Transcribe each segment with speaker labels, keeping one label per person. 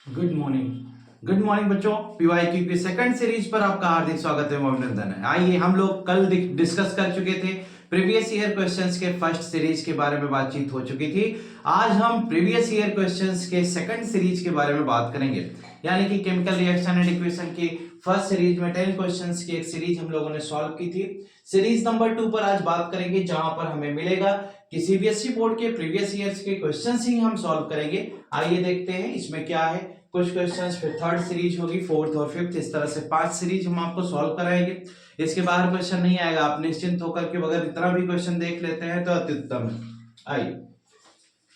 Speaker 1: Good morning बच्चों। PYQ की second series पर आपका हार्दिक स्वागत है, अभिनंदन है। आइए, हम लोग कल डिस्कस कर चुके थे प्रीवियस ईयर क्वेश्चंस के फर्स्ट सीरीज के बारे में, बातचीत हो चुकी थी। आज हम प्रीवियस ईयर क्वेश्चंस के सेकंड सीरीज के बारे में बात करेंगे, यानी कि केमिकल रिएक्शन एंड इक्वेशन की फर्स्ट सीरीज में 10 क्वेश्चंस की एक सीरीज हम लोगों ने सॉल्व की थी। सीरीज नंबर 2 पर आज बात करेंगे, जहां पर हमें मिलेगा कि सीबीएसई बोर्ड के प्रीवियस ईयर्स के क्वेश्चंस ही हम सॉल्व करेंगे। आइए देखते हैं इसमें क्या है। कुछ क्वेश्चंस फिर थर्ड सीरीज होगी, फोर्थ और फिफ्थ, इस तरह से 5 सीरीज हम आपको सॉल्व कराएंगे। इसके बाहर क्वेश्चन नहीं आएगा, आप निश्चिंत होकर के अगर इतना भी क्वेश्चन देख लेते हैं तो अत्युत्तम है। आइए,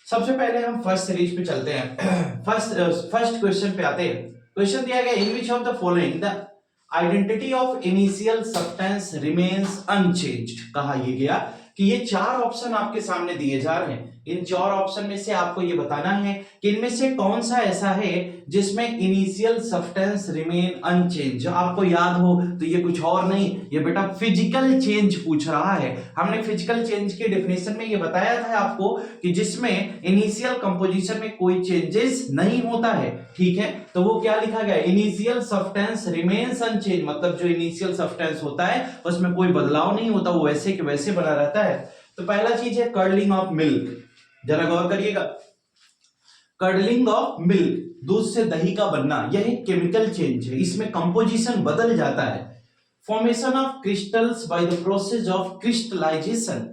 Speaker 1: सबसे पहले हम फर्स्ट सीरीज पे चलते हैं। फर्स्ट क्वेश्चन पे आते हैं। क्वेश्चन दिया गया, in which of the following the identity of initial substance remains unchanged. कहा यह गया कि ये 4 ऑप्शन आपके सामने दिए जा रहे हैं। इन 4 ऑप्शन में से आपको ये बताना है कि इनमें से कौन सा ऐसा है जिसमें इनिशियल सब्सटेंस रिमेन अनचेंज। आपको याद हो तो ये कुछ और नहीं, ये बेटा फिजिकल चेंज पूछ रहा है। हमने फिजिकल चेंज के डेफिनेशन में ये बताया था आपको कि जिसमें इनिशियल कंपोजिशन में कोई चेंजेस नहीं होता है, ठीक है। तो वो क्या लिखा गया, इनिशियल सब्सटेंस रिमेन्स अनचेंज, मतलब जो इनिशियल सब्सटेंस होता है उसमें कोई बदलाव नहीं होता, वो वैसे के वैसे बना रहता है। तो पहला चीज है कर्लिंग ऑफ मिल्क, जरा गौर करिएगा। कर्लिंग ऑफ मिल्क, दूध से दही का बनना, यह एक केमिकल चेंज है, इसमें कंपोजिशन बदल जाता है। Formation of crystals by the process of crystallisation,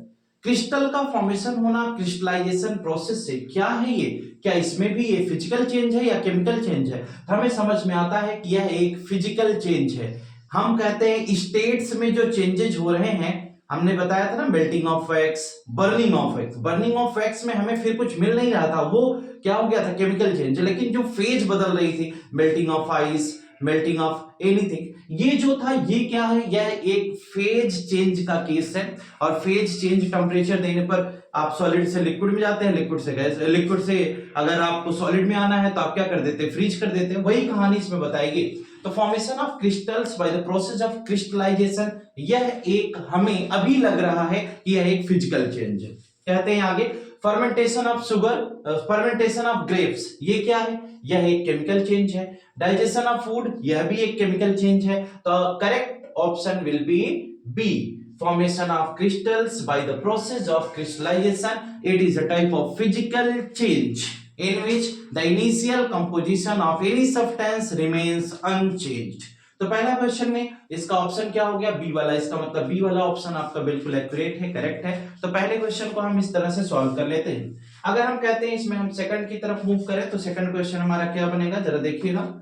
Speaker 1: crystal का फॉर्मेशन होना क्रिस्टलाइजेशन प्रोसेस से, क्या है ये, क्या इसमें भी ये फिजिकल चेंज है या केमिकल चेंज है। हमें समझ में आता है कि यह एक फिजिकल चेंज है। हम कहते हैं स्टेट्स में जो चेंजेज हो रहे हैं, हमने बताया था ना, melting of wax, burning of wax. Burning of wax में हमें फिर कुछ मिल नहीं रहा था, वो क्या हो गया था, केमिकल चेंज। लेकिन जो फेज बदल रही थी, melting of ice, melting of anything, ये जो था ये क्या है, यह एक फेज चेंज का केस है। और फेज चेंज टेम्परेचर देने पर आप सॉलिड से लिक्विड में जाते हैं, लिक्विड से गैस, लिक्विड से अगर आपको सॉलिड में आना है तो आप क्या कर देते हैं, फ्रीज कर देते हैं। वही कहानी इसमें बताएगी। तो formation of crystals by the process of crystallisation, यह एक हमें अभी लग रहा है कि यह एक फिजिकल चेंज है। कहते हैं आगे, fermentation of sugar, fermentation of grapes, ये क्या है, यह एक केमिकल चेंज है। डाइजेशन ऑफ फूड, यह भी एक केमिकल चेंज है। तो correct option will be B, formation of crystals by the process of crystallization. It is a type of physical change in which the initial composition of any substance remains unchanged. तो पहला question में इसका option क्या हो गया, B वाला। इसका मतलब बी वाला ऑप्शन आपका बिल्कुल एक्यूरेट है, करेक्ट है। तो पहले क्वेश्चन को हम इस तरह से सॉल्व कर लेते हैं। अगर हम कहते हैं इसमें हम सेकंड की तरफ मूव करें तो सेकंड क्वेश्चन हमारा क्या बनेगा, जरा देखिएगा।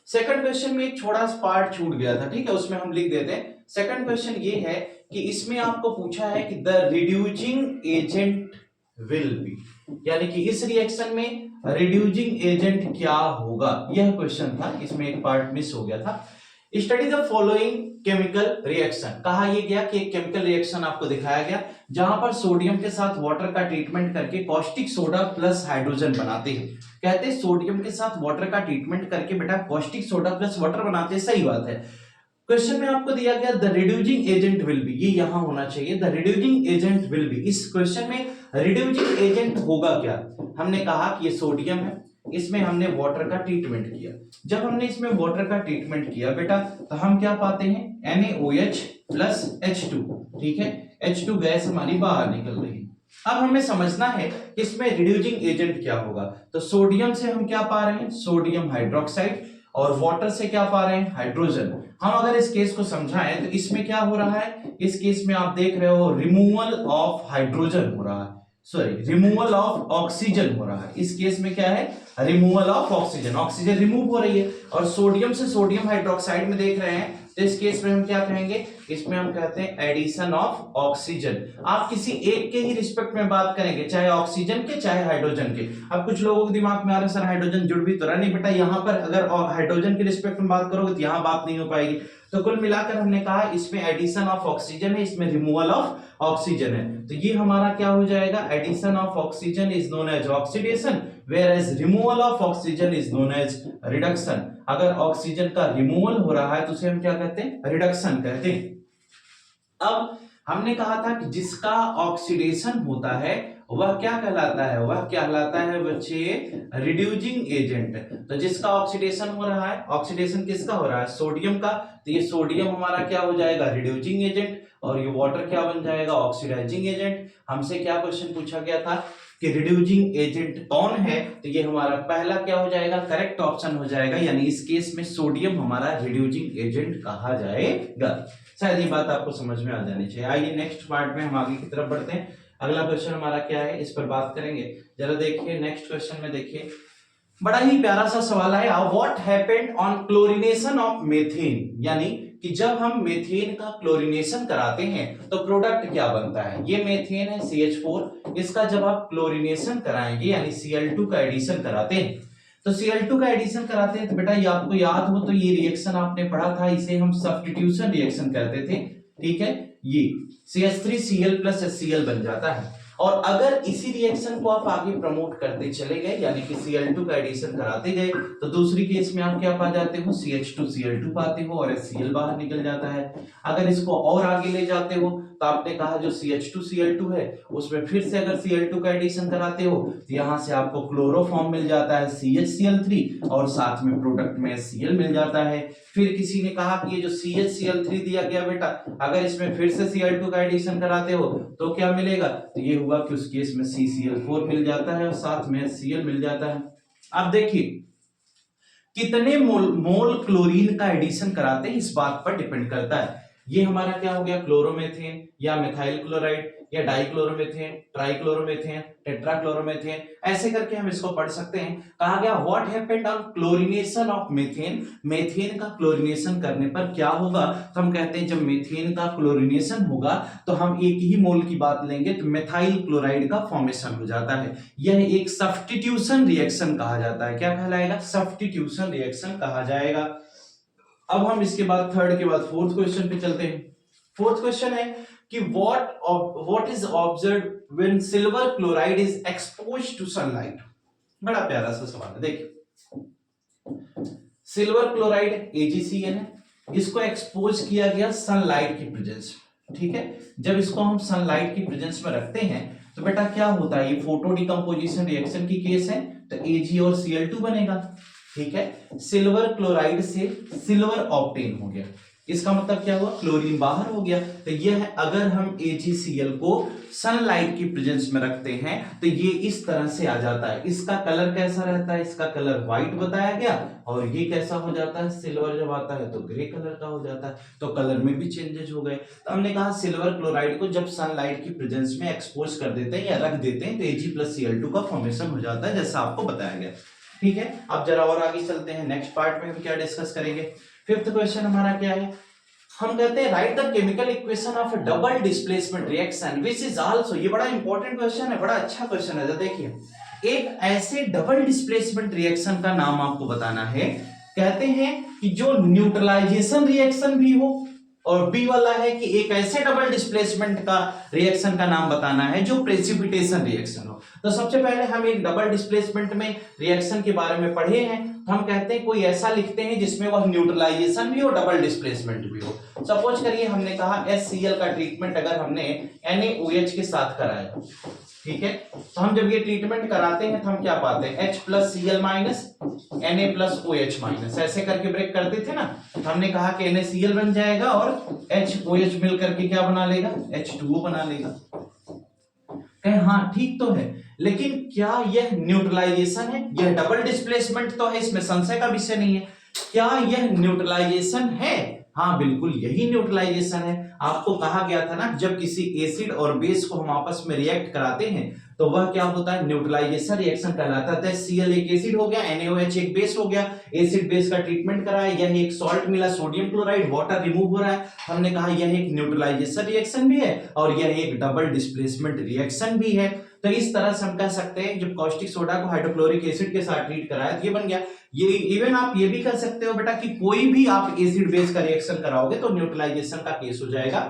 Speaker 1: सेकंड क्वेश्चन में एक छोटा सा पार्ट छूट गया था, ठीक है, उसमें हम लिख देते हैं। सेकंड क्वेश्चन ये है कि इसमें आपको पूछा है कि the reducing agent will be, यानी कि इस रिएक्शन में रिड्यूसिंग एजेंट क्या होगा, यह क्वेश्चन था। इसमें एक पार्ट मिस हो गया था। Study the following chemical reaction, कहा यह गया कि एक केमिकल रिएक्शन आपको दिखाया गया जहां पर सोडियम के साथ वाटर का ट्रीटमेंट करके कॉस्टिक सोडा प्लस हाइड्रोजन बनाते हैं। कहते हैं सोडियम के साथ वाटर का ट्रीटमेंट करके बेटा कॉस्टिक सोडा प्लस वाटर बनाते हैं, सही बात है। क्वेश्चन में आपको दिया गया the reducing agent will be, ये यहां होना चाहिए, the reducing agent will be. इस क्वेश्चन में रिड्यूसिंग एजेंट होगा क्या, हमने कहा कि ये सोडियम है, इसमें हमने वाटर का ट्रीटमेंट किया। जब हमने इसमें वाटर का ट्रीटमेंट किया बेटा, तो हम क्या पाते हैं, NaOH प्लस H2, ठीक है, H2 गैस हमारी बाहर निकल रही है। अब हमें समझना है कि इसमें रिड्यूसिंग एजेंट क्या होगा। तो सोडियम से हम क्या पा रहे हैं, सोडियम हाइड्रोक्साइड, और वाटर से क्या पा रहे हैं, हाइड्रोजन। हम अगर इस केस को समझाएं तो इसमें क्या हो रहा है, इस केस में आप देख रहे हो रिमूवल ऑफ हाइड्रोजन हो रहा है, सॉरी रिमूवल ऑफ ऑक्सीजन हो रहा है। इस केस में क्या है, removal of oxygen, oxygen remove हो रही है। और सोडियम से सोडियम हाइड्रोक्साइड में देख रहे हैं, तो इस केस में हम क्या कहेंगे, इसमें हम कहते हैं एडिशन ऑफ ऑक्सीजन। आप किसी एक के ही रिस्पेक्ट में बात करेंगे, चाहे ऑक्सीजन के चाहे हाइड्रोजन के। अब कुछ लोगों के दिमाग में आ रहा है सर हाइड्रोजन जुड़ भी तो रहा, नहीं बेटा, यहां पर अगर हाइड्रोजन के रिस्पेक्ट में बात करोगे तो यहां बात नहीं हो पाएगी। तो कुल मिलाकर हमने कहा इसमें एडिशन ऑफ ऑक्सीजन है, इसमें रिमूवल ऑफ ऑक्सीजन है। तो ये हमारा क्या हो जाएगा, addition of oxygen is known as oxidation, whereas removal of oxygen is known as reduction। अगर ऑक्सीजन का रिमूवल हो रहा है तो उसे हम क्या कहते हैं, रिडक्शन कहते हैं। अब हमने कहा था कि जिसका ऑक्सीडेशन होता है वह क्या कहलाता है, वह कहलाता है बच्चे रिड्यूसिंग एजेंट। तो जिसका ऑक्सीडेशन हो रहा है, ऑक्सीडेशन किसका हो रहा है, सोडियम का, तो ये सोडियम हमारा क्या हो जाएगा, रिड्यूसिंग एजेंट, और ये वाटर क्या बन जाएगा, ऑक्सीडाइजिंग एजेंट। हमसे क्या क्वेश्चन पूछा गया था कि रिड्यूसिंग एजेंट कौन है, तो ये हमारा पहला क्या हो जाएगा, करेक्ट ऑप्शन हो जाएगा, यानी इस केस में सोडियम हमारा रिड्यूसिंग एजेंट कहा जाएगा। शायद ये बात आपको समझ में आ जानी चाहिए। आइए नेक्स्ट पार्ट में हम आगे की तरफ बढ़ते हैं। अगला क्वेश्चन हमारा क्या है, इस पर बात करेंगे। जरा देखिए नेक्स्ट क्वेश्चन में, देखिए बड़ा ही प्यारा सा सवाल है, what happened on chlorination of methane, यानी कि जब हम मेथेन का क्लोरीनेशन कराते हैं तो प्रोडक्ट क्या बनता है। ये मेथेन है CH4, इसका जब आप क्लोरीनेशन कराएंगे यानी Cl2 का एडिशन कराते हैं, तो Cl2 का एडिशन कराते हैं तो बेटा ये आपको याद हो तो ये रिएक्शन आपने पढ़ा था, इसे हम सब्स्टिट्यूशन रिएक्शन कहते थे, ठीक है। ये CH3Cl प्लस HCl बन जाता है, और अगर इसी रिएक्शन को आप आगे प्रमोट करते चले गए यानी कि Cl2 का एडिशन कराते गए तो दूसरी केस में आप क्या पा जाते हो, CH2Cl2 पाते हो और HCl बाहर निकल जाता है। अगर इसको और आगे ले जाते हो तो आपने कहा जो CH2Cl2 है उसमें फिर से अगर Cl2 का एडिशन कराते हो तो यहां से आपको क्लोरोफॉर्म मिल जाता है CHCl3 और साथ में प्रोडक्ट में HCl मिल जाता है। फिर किसी ने कहा कि ये जो CHCl3 दिया गया बेटा, अगर इसमें फिर से Cl2 का एडिशन कराते हो तो क्या मिलेगा, तो ये हुआ कि उस केस में CCl4 मिल जाता है और साथ में HCl मिल जाता है। अब देखिए कितने मोल क्लोरीन का एडिशन कराते हैं इस बात पर डिपेंड करता है। ये हमारा क्या हो गया, क्लोरोमेथेन या मिथाइल क्लोराइड या डाइक्लोरोमेथेन, ट्राइक्लोरोमेथेन, टेट्राक्लोरोमेथेन, ऐसे करके हम इसको पढ़ सकते हैं। कहा गया what happened on chlorination of methane, methane का क्लोरीनेशन करने पर क्या होगा, तो हम कहते हैं जब मेथेन का क्लोरीनेशन होगा तो हम एक ही मोल की बात लेंगे तो मिथाइल क्लोराइड का फॉर्मेशन हो जाता है। यह एक सब्स्टिट्यूशन रिएक्शन कहा जाता है। क्या कहलाएगा, सब्स्टिट्यूशन रिएक्शन कहा जाएगा। अब हम इसके बाद थर्ड के बाद फोर्थ क्वेश्चन पे चलते हैं। फोर्थ क्वेश्चन है कि what is observed when silver chloride is exposed to sunlight. बड़ा प्यारा सा सवाल है, देखिए सिल्वर क्लोराइड AgCl है, इसको एक्सपोज किया गया सनलाइट की प्रेजेंस में, ठीक है। जब इसको हम सनलाइट की प्रेजेंस में रखते हैं तो बेटा क्या होता है, ये फोटो डिकम्पोजिशन रिएक्शन की केस है तो Ag और Cl2 बनेगा, ठीक है। सिल्वर क्लोराइड से सिल्वर ऑब्टेन हो गया, इसका मतलब क्या हुआ, क्लोरीन बाहर हो गया। तो यह अगर हम AgCl को सनलाइट की प्रेजेंस में रखते हैं तो ये इस तरह से आ जाता है। इसका कलर कैसा रहता है, इसका कलर व्हाइट बताया गया, और ये कैसा हो जाता है, सिल्वर जब आता है तो ग्रे कलर का हो जाता है, तो कलर में भी चेंजेस हो गए। तो हमने कहा सिल्वर क्लोराइड को जब सनलाइट की प्रेजेंस में एक्सपोज कर देते हैं या रख देते हैं तो Ag+Cl2 का फॉर्मेशन हो जाता है, जैसा आपको बताया गया, ठीक है। अब जरा और आगे चलते हैं, नेक्स्ट पार्ट में हम क्या डिस्कस करेंगे। फिफ्थ क्वेश्चन हमारा क्या है, हम कहते हैं right the chemical equation of double displacement reaction which is also, ये बड़ा इंपॉर्टेंट क्वेश्चन है, बड़ा अच्छा क्वेश्चन है। देखिए एक ऐसे डबल डिस्प्लेसमेंट रिएक्शन का नाम आपको बताना है। कहते हैं कि जो न्यूट्रलाइजेशन रिएक्शन भी हो, और बी वाला है कि एक ऐसे डबल डिस्प्लेसमेंट का रिएक्शन का नाम बताना है जो प्रेसिपिटेशन रिएक्शन हो। तो सबसे पहले हम एक डबल डिस्प्लेसमेंट में रिएक्शन के बारे में पढ़े हैं, तो हम कहते हैं कोई ऐसा लिखते हैं जिसमें वह न्यूट्रलाइजेशन भी हो, डबल डिस्प्लेसमेंट भी हो। सपोज करिए हमने कहा HCl का ट्रीटमेंट अगर हमने NaOH के साथ कराया, ठीक है, तो हम जब ये ट्रीटमेंट कराते हैं तो हम क्या पाते हैं, H+Cl- Na+OH-, ऐसे करके ब्रेक करते थे ना, तो हमने कहा कि NaCl बन जाएगा और HOH मिल करके क्या बना लेगा, H2O बना लेगा। कहें हाँ ठीक तो है, लेकिन क्या यह न्यूट्रलाइजेशन है, यह डबल डिस्प्लेसमेंट तो है, इसमें संशय का विषय नहीं है। क्या यह न्यूट्रलाइजेशन है, हाँ बिल्कुल यही न्यूट्रलाइजेशन है। आपको कहा गया था ना जब किसी एसिड और बेस को हम आपस में रिएक्ट कराते हैं तो वह क्या होता है, न्यूट्रलाइजेशन रिएक्शन कहलाता है। Cl एक एसिड हो गया, NaOH एक बेस हो गया, एसिड बेस का ट्रीटमेंट कराया, यह एक सॉल्ट मिला सोडियम क्लोराइड, वाटर रिमूव हो रहा है, हमने कहा यह एक न्यूट्रलाइजेशन रिएक्शन भी है और यह एक डबल डिस्प्लेसमेंट रिएक्शन भी है। तो इस तरह से हम कह सकते हैं जब कॉस्टिक सोडा को हाइड्रोक्लोरिक एसिड के साथ ट्रीट कराया तो ये बन गया। ये इवन आप ये भी कह सकते हो बेटा कि कोई भी आप एसिड बेस का रिएक्शन कराओगे तो न्यूट्रलाइजेशन का केस हो जाएगा,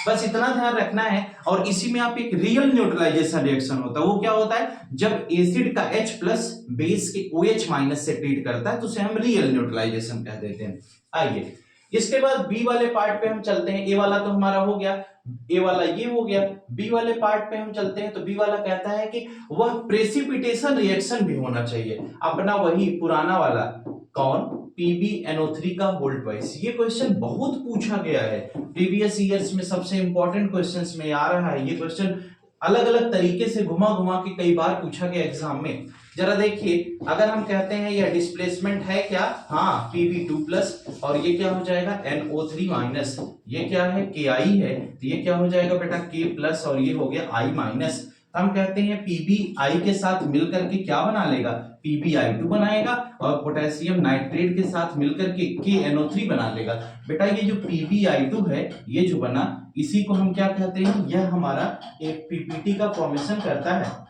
Speaker 1: बस इतना ध्यान रखना है। और इसी में आप एक रियल न्यूट्रलाइजेशन रिएक्शन होता है, वो क्या होता है, जब एसिड का H प्लस बेस के OH माइनस से ट्रीट करता है तो उसे हम रियल न्यूट्रलाइजेशन कह देते हैं। आइए इसके बाद बी वाले पार्ट पे हम चलते हैं। ए वाला तो हमारा हो गया, ए वाला ये हो गया। बी वाले पार्ट पे हम चलते हैं, तो बी वाला कहता है कि वह प्रेसिपिटेशन रिएक्शन भी होना चाहिए, अपना वही पुराना वाला, कौन, PbNO3 का होल ट्वाइस। ये क्वेश्चन बहुत पूछा गया है प्रीवियस ईयर्स में, सबसे इंपॉर्टेंट क्वेश्चंस में आ रहा है ये क्वेश्चन। अलग अलग तरीके से घुमा घुमा के कई बार पूछा गया एग्जाम में। जरा देखिए, अगर हम कहते हैं यह डिस्प्लेसमेंट है क्या, हाँ Pb2 प्लस, और ये क्या हो जाएगा NO3 माइनस, ये क्या है KI है, तो ये क्या हो जाएगा बेटा K प्लस, और ये हो गया I माइनस। हम कहते हैं PbI के साथ मिलकर के क्या बना लेगा, PbI2 बनाएगा, और पोटेशियम नाइट्रेट के साथ मिलकर के KNO3 बना लेगा। बेटा ये जो PbI2 है, ये जो बना, इसी को हम क्या कहते हैं, यह हमारा एक PPT का फॉर्मेशन करता है।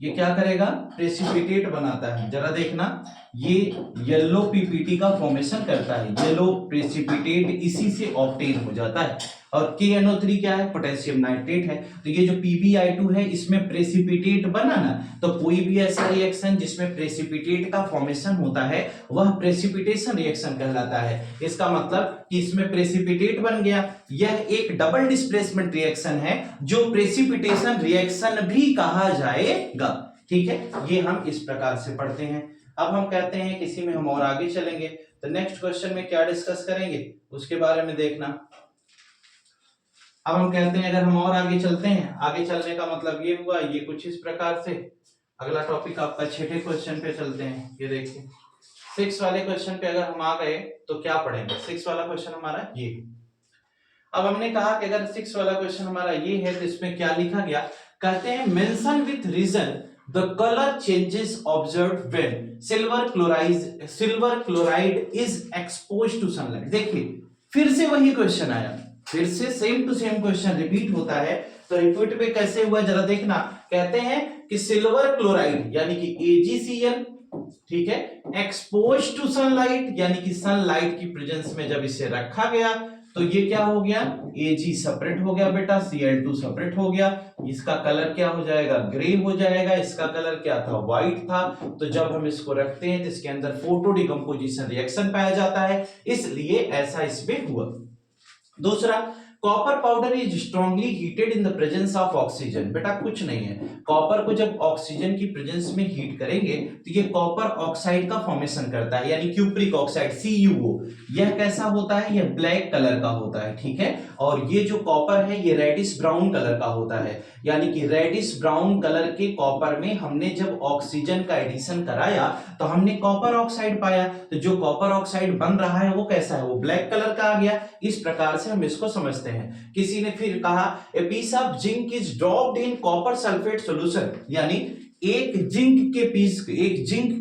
Speaker 1: ये क्या करेगा, प्रेसिपिटेट बनाता है। जरा देखना, ये येलो पीपीटी का फॉर्मेशन करता है, येलो प्रेसिपिटेट इसी से ऑब्टेन हो जाता है। और KNO3 क्या है, पोटेशियम नाइट्रेट है। तो ये जो PbI2 है, इसमें प्रेसिपिटेट बना ना, तो कोई भी ऐसा रिएक्शन जिसमें प्रेसिपिटेट का फॉर्मेशन होता है वह प्रेसिपिटेशन रिएक्शन कहलाता है। इसका मतलब कि इसमें प्रेसिपिटेट बन गया। यह एक डबल डिस्प्लेसमेंट रिएक्शन है जो प्रेसिपिटेशन रिएक्शन भी कहा जाएगा। ठीक है, ये हम इस प्रकार से पढ़ते हैं। अब हम कहते हैं किसी में हम और आगे चलेंगे, तो नेक्स्ट क्वेश्चन में क्या डिस्कस करेंगे उसके बारे में देखना। अब हम कहते हैं, अगर हम और आगे चलते हैं, आगे चलने का मतलब ये हुआ, ये कुछ इस प्रकार से। अगला टॉपिक आपका छठे क्वेश्चन पे चलते हैं। ये देखिए, 6 वाले क्वेश्चन पे अगर हम आ गए तो क्या पढ़ेंगे। 6 वाला क्वेश्चन हमारा ये। अब हमने कहा कि अगर 6 वाला क्वेश्चन हमारा ये है, तो इसमें क्या लिखा गया, कहते हैं mention with reason the colour changes observed when silver chloride is exposed to sunlight. देखिए फिर से वही क्वेश्चन आया, फिर से same to same question repeat होता है। तो रिपीट पे कैसे हुआ जरा देखना। कहते हैं कि सिल्वर क्लोराइड यानी कि AgCl, ठीक है, एक्सपोज टू सनलाइट यानी कि सनलाइट की प्रेजेंस में जब इसे रखा गया तो ये क्या हो गया, Ag सेपरेट हो गया बेटा, Cl2 सेपरेट हो गया। इसका कलर क्या हो जाएगा, ग्रे हो जाएगा। इसका कलर क्या था, व्हाइट था। तो जब हम इसको रखते हैं तो इसके अंदर फोटो डिकम्पोजिशन रिएक्शन पाया जाता है, इसलिए ऐसा इसमें हुआ। दूसरा, copper powder is strongly heated in the presence of oxygen. बेटा कुछ नहीं है, कॉपर को जब ऑक्सीजन की प्रेजेंस में हीट करेंगे तो ये कॉपर ऑक्साइड का फॉर्मेशन करता है, यानी क्यूप्रिक ऑक्साइड CuO। यह कैसा होता है, यह ब्लैक कलर का होता है, ठीक है। और ये जो कॉपर है ये रेडिश ब्राउन कलर का होता है, यानी कि रेडिश ब्राउन कलर के कॉपर में हमने जब ऑक्सीजन का एडिशन कराया तो हमने कॉपर ऑक्साइड पाया। तो जो कॉपर ऑक्साइड बन रहा है वो कैसा है, वो ब्लैक कलर का आ गया। इस प्रकार से हम इसको समझते हैं। किसी ने फिर कहा a piece of zinc is dropped in copper sulphate solution, यानी एक जिंक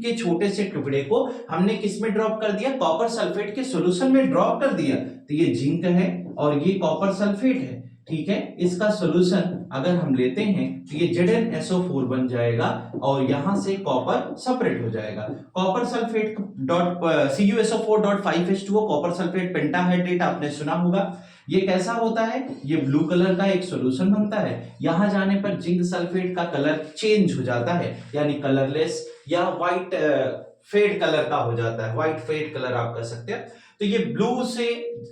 Speaker 1: के छोटे से टुकड़े को हमने किस में ड्रॉप कर दिया, कॉपर सल्फेट के सॉल्यूशन में ड्रॉप कर दिया। तो ये जिंक है और ये कॉपर सल्फेट है, ठीक है। इसका सॉल्यूशन अगर हम लेते हैं तो ये ZnSO4 बन जाएगा और यहां से कॉपर सेपरेट हो जाएगा। Copper sulphate CuSO4.5H2O copper sulphate pentahydrate आपने सुना होगा। ये कैसा होता है, ये ब्लू कलर का एक सॉल्यूशन बनता है। यहां जाने पर जिंक सल्फेट का कलर चेंज हो जाता है, यानी कलरलेस या व्हाइट फेड कलर का हो जाता है, व्हाइट फेड कलर आप कह सकते हैं। तो ये ब्लू से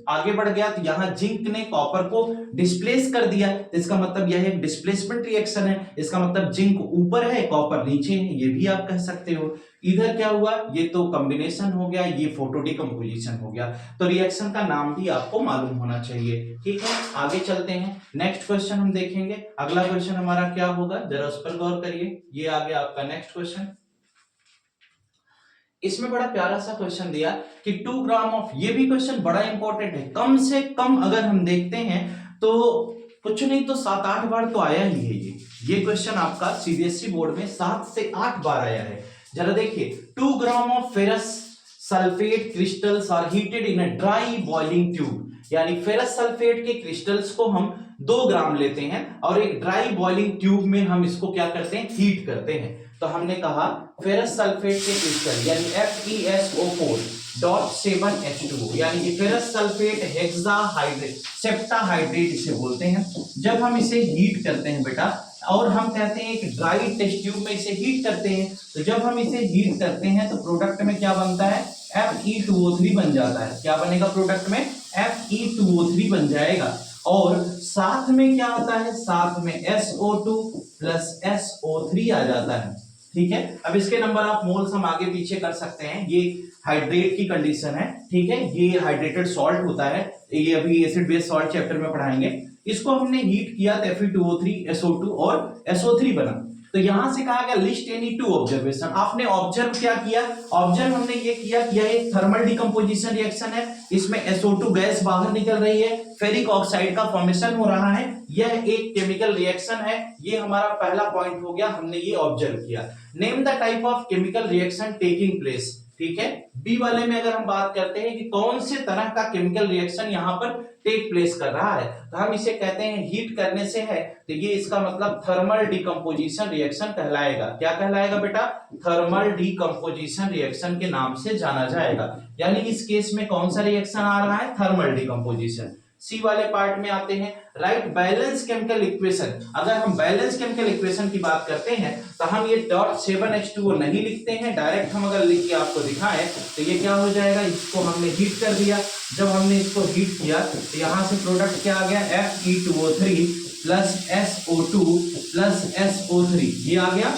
Speaker 1: आगे बढ़ गया तो यहां जिंक ने कॉपर को डिस्प्लेस कर दिया, तो इसका मतलब यह एक डिस्प्लेसमेंट रिएक्शन है। इसका मतलब जिंक ऊपर है कॉपर नीचे है, ये भी आप कह सकते हो। इधर क्या हुआ, ये तो कॉम्बिनेशन हो गया, ये फोटो डिकम्पोजिशन हो गया। तो रिएक्शन का नाम भी आपको मालूम होना चाहिए, ठीक है। आगे चलते हैं, नेक्स्ट क्वेश्चन हम देखेंगे। अगला क्वेश्चन हमारा क्या होगा, जरा उस पर गौर करिए। ये आ गया आपका नेक्स्ट क्वेश्चन। इसमें बड़ा प्यारा सा क्वेश्चन दिया कि 2 ग्राम ऑफ, ये भी क्वेश्चन बड़ा इंपॉर्टेंट है। कम से कम अगर हम देखते हैं तो कुछ नहीं तो 7-8 बार तो आया ही है ये क्वेश्चन आपका CBSE बोर्ड में 7 से 8 बार आया है। जरा देखिए, 2 gram of ferrous sulphate crystals are heated in a dry boiling tube, यानी फेरस सल्फेट के क्रिस्टल्स को हम 2 ग्राम लेते हैं और एक ड्राई बॉइलिंग ट्यूब में हम इसको क्या करते हैं, हीट करते हैं। तो हमने कहा फेरस सल्फेट के क्रिस्टल यानी FeSO4.7H2O, यानी कि फेरस सल्फेट हेक्साहाइड्रेट सेप्टाहाइड्रेट इसे बोलते हैं। जब हम इसे हीट करते हैं बेटा, और हम कहते हैं एक ड्राई टेस्ट ट्यूब में इसे हीट करते हैं। तो जब हम इसे हीट करते हैं तो प्रोडक्ट में क्या बनता है, Fe2O3 बन जाता है। क्या बनेगा प्रोडक्ट में, Fe2O3 बन जाएगा। और साथ में क्या आता है, साथ में SO2 प्लस SO3 आ जाता है। ठीक है, अब इसके नंबर आप मोल्स हम आगे पीछे कर सकते हैं। ये हाइड्रेट की कंडीशन है, ठीक है, ये हाइड्रेटेड सॉल्ट होता है, ये अभी एसिड बेस सॉल्ट चैप्टर में पढ़ाएंगे। इसको हमने हीट किया तो Fe2O3 SO2 और SO3 बना। तो यहां से कहा गया लिस्ट एनी टू ऑब्जर्वेशन। आपने ऑब्जर्व क्या किया, ऑब्जर्व हमने ये किया कि यह एक थर्मल डिकम्पोजिशन रिएक्शन है, इसमें SO2 गैस बाहर निकल रही है, फेरिक ऑक्साइड का फॉर्मेशन हो रहा है, यह एक केमिकल रिएक्शन है। ये हमारा पहला पॉइंट हो गया, हमने ये ऑब्जर्व किया। Name the type of chemical reaction taking place. ठीक है, बी वाले में अगर हम बात करते हैं कि कौन से तरह का केमिकल रिएक्शन यहां पर टेक प्लेस कर रहा है, तो हम इसे कहते हैं हीट करने से है, तो ये इसका मतलब थर्मल डिकम्पोजिशन रिएक्शन कहलाएगा। क्या कहलाएगा बेटा, थर्मल डिकम्पोजिशन रिएक्शन के नाम से जाना जाएगा। यानी इस केस में कौन सा रिएक्शन आ रहा है, थर्मल डिकम्पोजिशन। सी वाले पार्ट में आते हैं, राइट बैलेंस केमिकल इक्वेशन। अगर हम बैलेंस केमिकल इक्वेशन की बात करते हैं तो हम ये .7H2O नहीं लिखते हैं, डायरेक्ट हम अगर लिख के आपको दिखाएं तो ये क्या हो जाएगा, इसको हमने हीट कर दिया। जब हमने इसको हीट किया तो यहां से प्रोडक्ट क्या आ गया, Fe2O3 plus SO2 plus SO3, ये आ गया।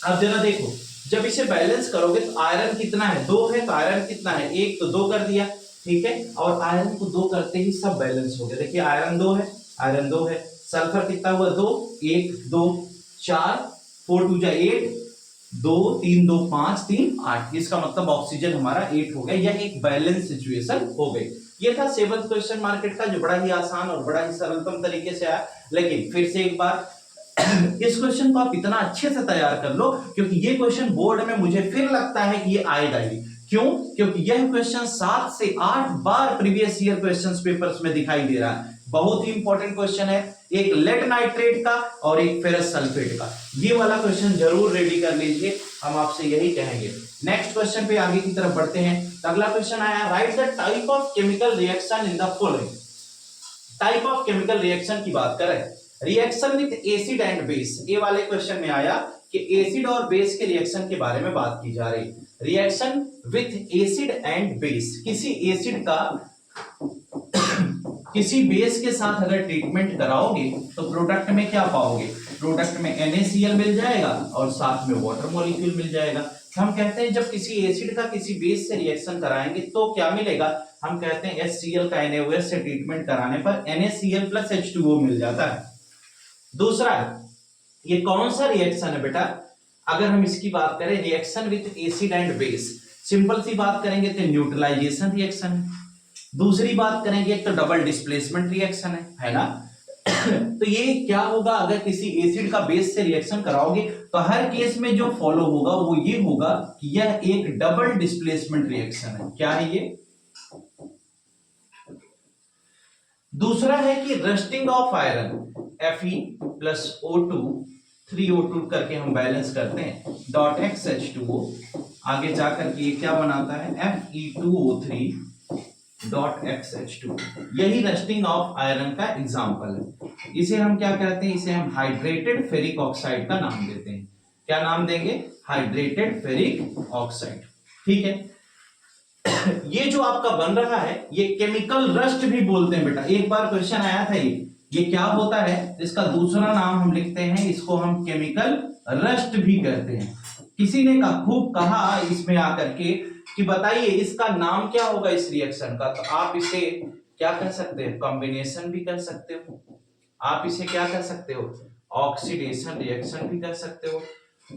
Speaker 1: अब जरा देखो, जब इसे बैलेंस करोगे तो आयरन कितना है, 2 है, तो आयरन कितना है, 1, तो 2 कर दिया। ठीक है, और आयरन को 2 करते ही सब बैलेंस हो गया। देखिए आयरन 2 है, आयरन 2 है, सल्फर कितना हुआ, 2, 1 2 4, 4 2 जा 8, 2 3 2 5 3 8, इसका मतलब ऑक्सीजन हमारा 8 हो गया। यह एक बैलेंस सिचुएशन हो गई। ये था 7th क्वेश्चन मार्केट का, जो बड़ा ही आसान और बड़ा ही सरलतम तरीके से आया। लेकिन फिर से एक बार इस क्वेश्चन को आप इतना अच्छे से तैयार कर लो, क्योंकि ये क्वेश्चन बोर्ड में मुझे फिर लगता है कि ये आएगा ही। क्यों, क्योंकि यह क्वेश्चन 7 से 8 बार प्रीवियस ईयर क्वेश्चंस पेपर्स में दिखाई दे रहा है। बहुत ही इंपॉर्टेंट क्वेश्चन है, एक लेड नाइट्रेट का और एक फेरस सल्फेट का। ये वाला क्वेश्चन जरूर रेडी कर लीजिए, हम आपसे यही कहेंगे। नेक्स्ट क्वेश्चन पे आगे की तरफ बढ़ते हैं। अगला क्वेश्चन आया, write the type of chemical reaction in the following. Type of chemical reaction की बात करें, reaction with acid and base. A वाले क्वेश्चन में आया कि एसिड और बेस के रिएक्शन के बारे में बात की जा रही। Reaction with acid and base, किसी एसिड का किसी बेस के साथ अगर ट्रीटमेंट कराओगे तो प्रोडक्ट में क्या पाओगे, प्रोडक्ट में NaCl मिल जाएगा और साथ में वाटर मॉलिक्यूल मिल जाएगा। हम कहते हैं जब किसी एसिड का किसी बेस से रिएक्शन कराएंगे तो क्या मिलेगा, हम कहते हैं HCl का NaOH से ट्रीटमेंट कराने पर NaCl प्लस H2O मिल जाता है। दूसरा, ये कौन सा रिएक्शन है बेटा, अगर हम इसकी बात करें reaction with acid and base, simple सी बात करेंगे तो न्यूट्रलाइजेशन रिएक्शन है। दूसरी बात करेंगे तो डबल डिस्प्लेसमेंट रिएक्शन है ना। तो ये क्या होगा, अगर किसी एसिड का बेस से रिएक्शन कराओगे तो हर केस में जो फॉलो होगा वो ये होगा कि यह एक डबल डिस्प्लेसमेंट रिएक्शन है। क्या है ये, दूसरा है कि rusting of iron, Fe plus O2 3O2 करके हम बैलेंस करते हैं, .XH2O, आगे जाकर के क्या बनाता है Fe2O3 .XH2, यही रस्टिंग ऑफ आयरन का एग्जांपल है। इसे हम क्या कहते हैं, इसे हम हाइड्रेटेड फेरिक ऑक्साइड का नाम देते हैं। क्या नाम देंगे, हाइड्रेटेड फेरिक ऑक्साइड। ठीक है, ये जो आपका बन रहा है ये केमिकल रस्ट भी बोलते हैं बेटा, एक बार क्वेश्चन आया था ये क्या होता है, इसका दूसरा नाम हम लिखते हैं, इसको हम केमिकल रस्ट भी कहते हैं। किसी ने खूब कहा इसमें आकर के कि बताइए इसका नाम क्या होगा इस रिएक्शन का, तो आप इसे क्या कह सकते हैं, कॉम्बिनेशन भी कर सकते हो, आप इसे क्या कह सकते हो, ऑक्सीडेशन रिएक्शन भी कर सकते हो।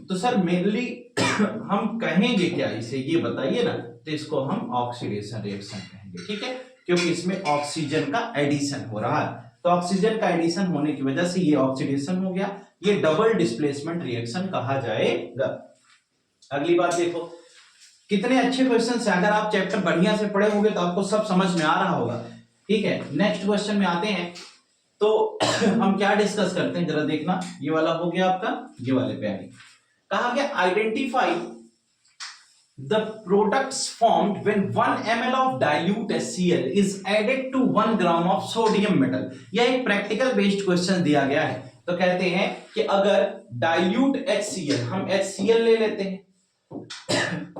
Speaker 1: तो सर मेनली हम कहेंगे क्या इसे, ये बताइए ना, तो इसको हम ऑक्सीडेशन रिएक्शन कहेंगे। ठीक है, क्योंकि इसमें ऑक्सीजन का एडिशन हो रहा है, तो ऑक्सीजन का एडिशन होने की वजह से ये ऑक्सीडेशन हो गया, ये डबल डिस्प्लेसमेंट रिएक्शन कहा जाएगा। अगली बात देखो, कितने अच्छे क्वेश्चन है, अगर आप चैप्टर बढ़िया से पढ़े होंगे तो आपको सब समझ में आ रहा होगा। ठीक है, नेक्स्ट क्वेश्चन में आते हैं, तो हम क्या डिस्कस करते हैं जरा देखना, ये वाला हो गया आपका, ये वाले पे आगे कहा गया identify the products formed when 1 ml of dilute HCl is added to 1 gram of sodium metal. यह एक प्रैक्टिकल बेस्ड क्वेश्चन दिया गया है, तो कहते हैं कि अगर डाइल्यूट HCl, हम HCl ले लेते हैं,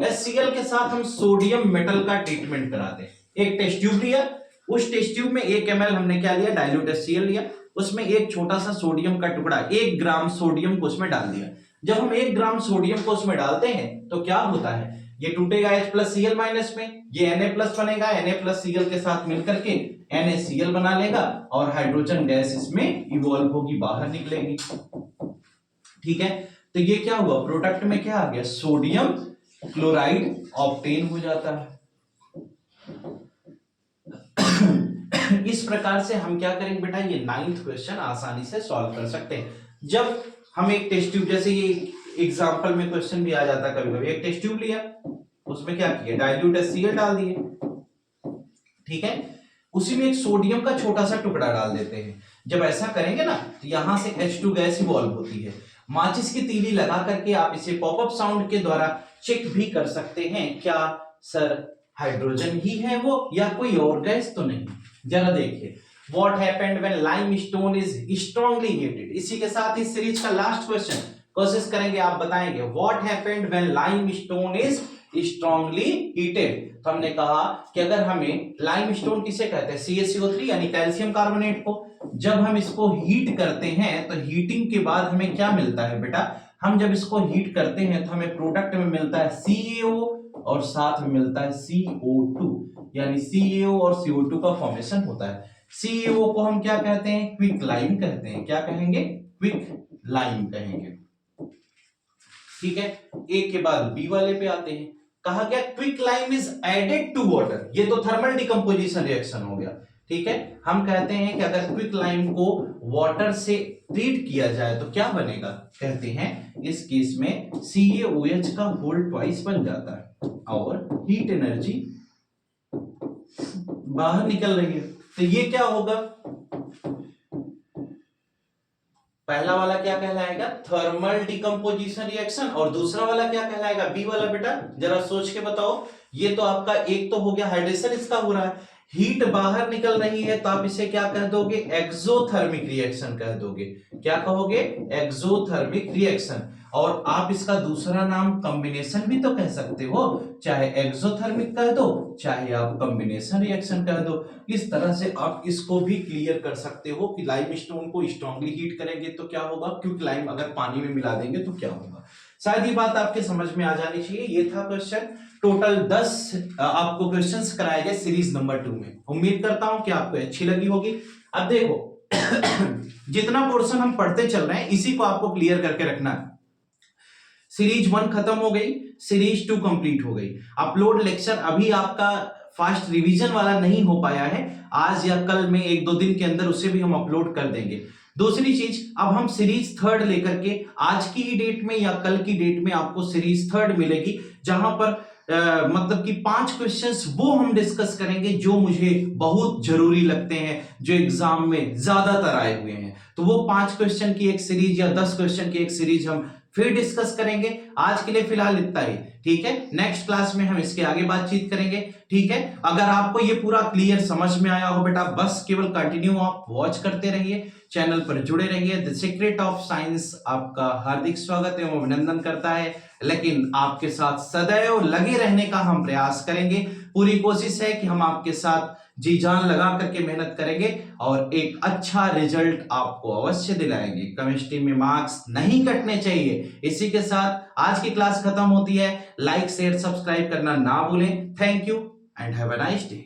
Speaker 1: HCl के साथ हम सोडियम मेटल का ट्रीटमेंट कराते हैं। एक टेस्ट ट्यूब लिया, उस टेस्ट ट्यूब में 1 ml हमने क्या लिया, डाइल्यूट HCl लिया, उसमें एक छोटा सा सोडियम का टुकड़ा 1 ग्राम सोडियम को उसमें डाल दिया। जब हम 1 ग्राम सोडियम को उसमें डालते हैं तो क्या होता है, ये टूटेगा H+Cl माइनस में, ये Na+ बनेगा, Na+Cl के साथ मिलकर के NaCl बना लेगा और हाइड्रोजन गैस इसमें इवॉल्व होगी, बाहर निकलेगी। ठीक है, तो ये क्या हुआ, प्रोडक्ट में क्या आ गया, सोडियम क्लोराइड ऑब्टेन हो जाता है। इस प्रकार से हम क्या करेंगे बेटा, ये 9th क्वेश्चन आसानी से सॉल्व कर सकते हैं। जब हम एक टेस्ट ट्यूब, जैसे ये एग्जांपल में क्वेश्चन भी आ जाता है कभी कभी, एक टेस्ट ट्यूब लिया, उसमें क्या किया, डाइल्यूट HCl डाल दिए, ठीक है, उसी में एक सोडियम का छोटा सा टुकड़ा डाल देते हैं। जब ऐसा करेंगे ना तो यहां से H2 गैस इवॉल्व होती है। माचिस की तीली लगा करके आप इसे पॉपअप साउंड के द्वारा चेक भी कर सकते हैं, क्या सर हाइड्रोजन ही है वो या कोई और गैस तो नहीं। जरा देखिए, what happened when limestone is strongly heated. इसी के साथ इस सीरीज का लास्ट क्वेश्चन कोशिश करेंगे, आप बताएंगे what happened when limestone is strongly heated. तो हमने कहा कि अगर हमें लाइमस्टोन किसे कहते हैं, CaCO3 यानी कैल्शियम कार्बोनेट को, जब हम इसको हीट करते हैं तो हीटिंग के बाद हमें क्या मिलता है बेटा, हम जब इसको हीट करते हैं तो हमें प्रोडक्ट में मिलता है CaO और साथ में मिलता है CO2, यानी CaO और CO2 का फॉर्मेशन होता है। CaO को हम क्या कहते हैं, क्विक लाइम कहते हैं। क्या कहेंगे, क्विक लाइम कहेंगे। ठीक है, ए के बाद बी वाले पे आते हैं, कहा गया quick lime is added to water. ये तो थर्मल डिकम्पोजिशन रिएक्शन हो गया। ठीक है, हम कहते हैं कि अगर क्विक लाइम को वाटर से ट्रीट किया जाए तो क्या बनेगा, कहते हैं इस केस में CaOH का होल ट्वाइस बन जाता है और हीट एनर्जी बाहर निकल रही है। तो ये क्या होगा, पहला वाला क्या कहलाएगा, थर्मल डिकम्पोजिशन रिएक्शन, और दूसरा वाला क्या कहलाएगा, बी वाला। बेटा जरा सोच के बताओ, ये तो आपका एक तो हो गया हाइड्रेशन इसका हो रहा है, हीट बाहर निकल रही है, तो आप इसे क्या कह दोगे, एक्सोथर्मिक रिएक्शन कह दोगे। क्या कहोगे, एक्सोथर्मिक रिएक्शन। और आप इसका दूसरा नाम कॉम्बिनेशन भी तो कह सकते हो, चाहे एक्सोथर्मिक कह दो चाहे आप कॉम्बिनेशन रिएक्शन कह दो। इस तरह से आप इसको भी क्लियर कर सकते हो कि लाइमस्टोन को स्ट्रांगली हीट करेंगे तो क्या होगा, क्विक लाइम अगर पानी में मिला देंगे तो क्या होगा। शायद ये बात आपके समझ में आ जानी चाहिए। ये था क्वेश्चन। टोटल 10 आपको क्वेश्चंस कराए गए सीरीज नंबर 2 में। उम्मीद करता हूं कि आपको अच्छी लगी होगी। अब देखो जितना पोर्शन हम पढ़ते चल रहे हैं इसी को आपको क्लियर करके रखना है। सीरीज 1 खत्म हो गई, सीरीज 2 कंप्लीट हो गई। अपलोड लेक्चर अभी आपका फास्ट रिवीजन वाला नहीं हो पाया है, आज या कल में 1-2 दिन के अंदर उसे भी हम अपलोड कर देंगे। दूसरी चीज, अब हम सीरीज 3 लेकर के आज की ही डेट में या कल की डेट में आपको सीरीज 3 मिलेगी, जहां पर मतलब कि 5 क्वेश्चंस वो हम डिस्कस करेंगे जो मुझे बहुत जरूरी लगते हैं, जो एग्जाम में ज्यादातर आए हुए हैं। तो वो 5 क्वेश्चन की एक सीरीज या 10 क्वेश्चन की एक सीरीज हम फिर डिस्कस करेंगे। आज के लिए फिलहाल इतना ही, ठीक है। नेक्स्ट क्लास में हम इसके आगे बातचीत करेंगे, ठीक है। अगर आपको ये पूरा क्लियर समझ में आया हो बेटा, बस केवल कंटिन्यू आप वॉच करते रहिए, चैनल पर जुड़े रहिए। द सीक्रेट ऑफ साइंस आपका हार्दिक स्वागत एवं अभिनंदन करता है, लेकिन आपके साथ सदैव लगे रहने का हम प्रयास करेंगे। पूरी कोशिश है कि हम आपके साथ जी जान लगा करके मेहनत करेंगे और एक अच्छा रिजल्ट आपको अवश्य दिलाएंगे। केमिस्ट्री में मार्क्स नहीं कटने चाहिए। इसी के साथ आज की क्लास खत्म होती है। लाइक शेयर सब्सक्राइब करना ना भूलें। Thank you and have a nice day.